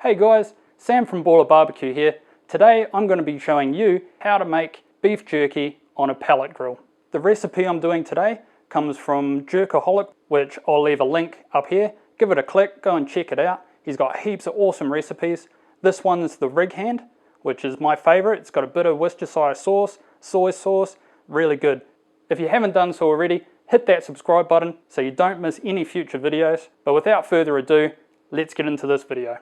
Hey guys, Sam from BallerBBQ here. Today I'm going to be showing you how to make beef jerky on a pellet grill. The recipe I'm doing today comes from Jerkaholic, which I'll leave a link up here. Give it a click, go and check it out. He's got heaps of awesome recipes. This one's the rig hand, which is my favourite. It's got a bit of Worcestershire sauce, soy sauce, really good. If you haven't done so already, hit that subscribe button so you don't miss any future videos. But without further ado, let's get into this video.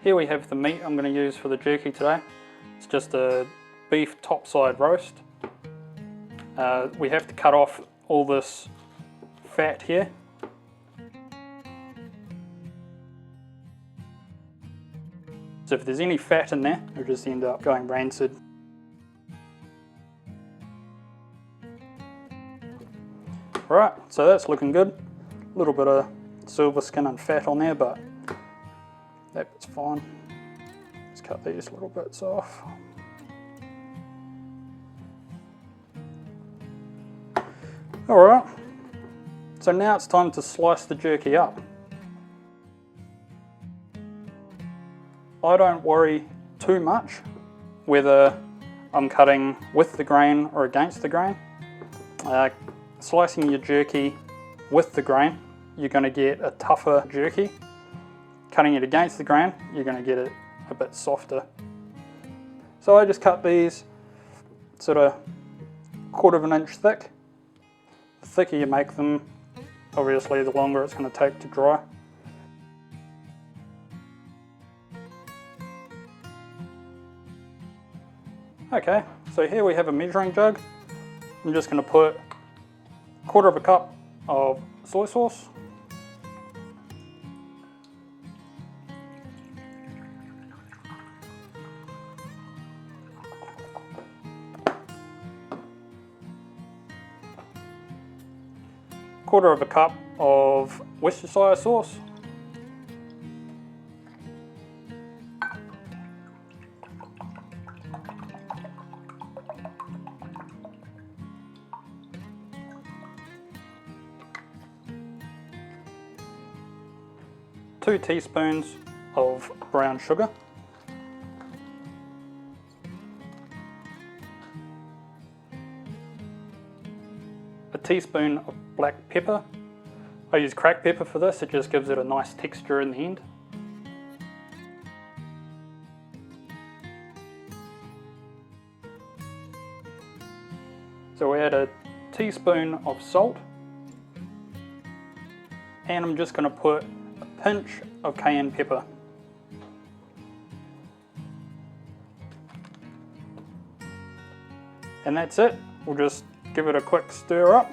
Here we have the meat I'm going to use for the jerky today. It's just a beef topside roast. We have to cut off all this fat here. So if there's any fat in there, it'll just end up going rancid. Alright, so that's looking good. A little bit of silver skin and fat on there, but that bit's fine. Let's cut these little bits off. Alright, so now it's time to slice the jerky up. I don't worry too much whether I'm cutting with the grain or against the grain. Slicing your jerky with the grain, you're going to get a tougher jerky. Cutting it against the grain, you're going to get it a bit softer. So I just cut these sort of 1/4 inch thick. The thicker you make them, obviously the longer it's going to take to dry. Okay, so here we have a measuring jug. I'm just going to put 1/4 cup of soy sauce. Quarter cup of Worcestershire sauce. Two teaspoons of brown sugar. A teaspoon of black pepper. I use cracked pepper for this, it just gives it a nice texture in the end. So we add a teaspoon of salt, and I'm just going to put a pinch of cayenne pepper. And that's it. We'll just give it a quick stir up,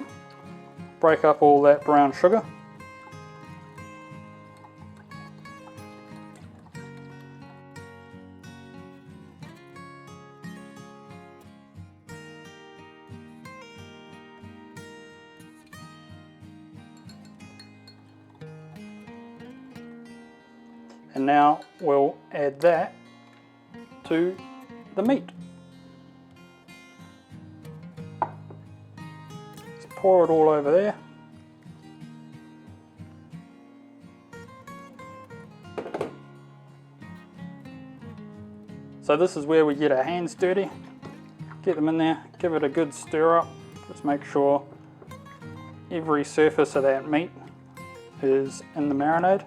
break up all that brown sugar. And now we'll add that to the meat. Pour it all over there. So this is where we get our hands dirty. Get them in there, give it a good stir up. Just make sure every surface of that meat is in the marinade.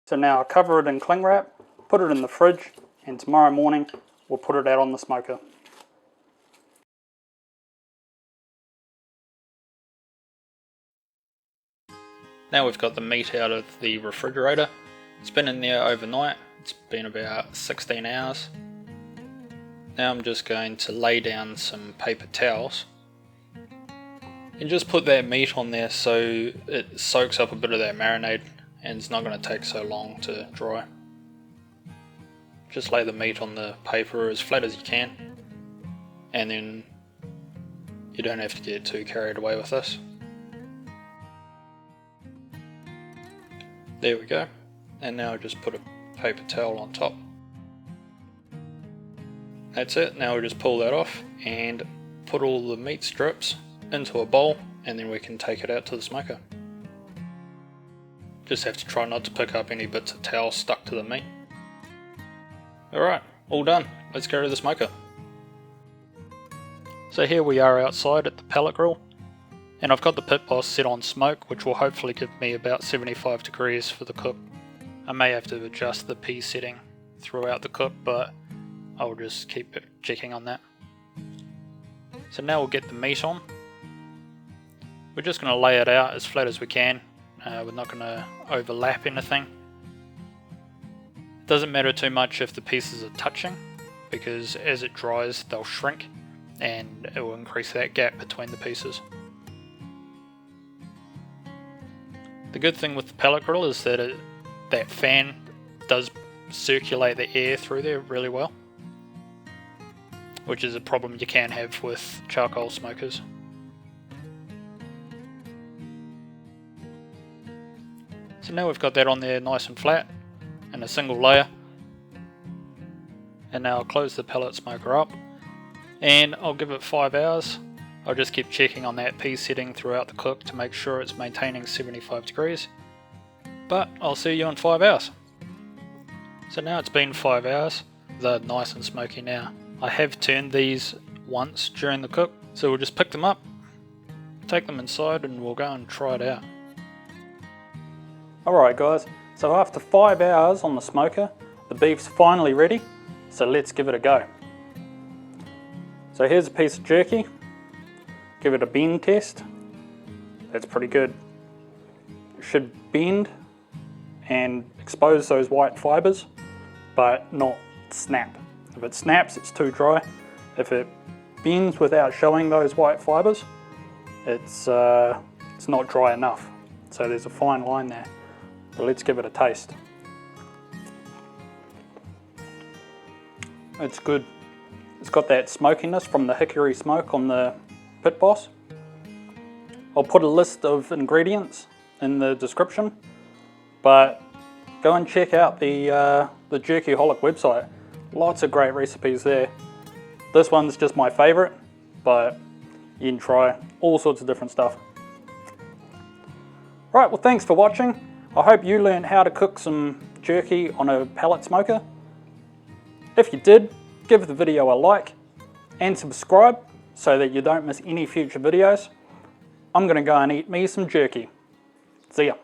So now I'll cover it in cling wrap, put it in the fridge, and tomorrow morning we'll put it out on the smoker. Now we've got the meat out of the refrigerator. It's been in there overnight. It's been about 16 hours. Now I'm just going to lay down some paper towels and just put that meat on there so it soaks up a bit of that marinade and it's not going to take so long to dry. Just lay the meat on the paper as flat as you can, and then you don't have to get too carried away with this. There we go, and now just put a paper towel on top. That's it. Now we'll just pull that off and put all the meat strips into a bowl, and then we can take it out to the smoker. Just have to try not to pick up any bits of towel stuck to the meat. Alright, all done. Let's go to the smoker. So here we are outside at the pellet grill, and I've got the pit boss set on smoke, which will hopefully give me about 75 degrees for the cook. I may have to adjust the P setting throughout the cook, but I'll just keep checking on that. So now we'll get the meat on. We're just going to lay it out as flat as we can. We're not going to overlap anything. It doesn't matter too much if the pieces are touching, because as it dries they'll shrink and it will increase that gap between the pieces. The good thing with the pellet grill is that that fan does circulate the air through there really well, which is a problem you can have with charcoal smokers. So now we've got that on there nice and flat in a single layer, and now I'll close the pellet smoker up and I'll give it 5 hours. I'll just keep checking on that P setting throughout the cook to make sure it's maintaining 75 degrees, but I'll see you in 5 hours. So now it's been 5 hours, they're nice and smoky now. I have turned these once during the cook, so we'll just pick them up, take them inside, and we'll go and try it out. Alright guys, so after 5 hours on the smoker, the beef's finally ready, so let's give it a go. So here's a piece of jerky, give it a bend test. That's pretty good. It should bend and expose those white fibres, but not snap. If it snaps, it's too dry. If it bends without showing those white fibres, it's not dry enough. So there's a fine line there. But let's give it a taste. It's good. It's got that smokiness from the hickory smoke on the pit boss. I'll put a list of ingredients in the description, but go and check out the Jerkyholic website. Lots of great recipes there. This one's just my favourite, but you can try all sorts of different stuff. Right, well thanks for watching. I hope you learned how to cook some jerky on a pellet smoker. If you did, give the video a like and subscribe so that you don't miss any future videos. I'm going to go and eat me some jerky. See ya.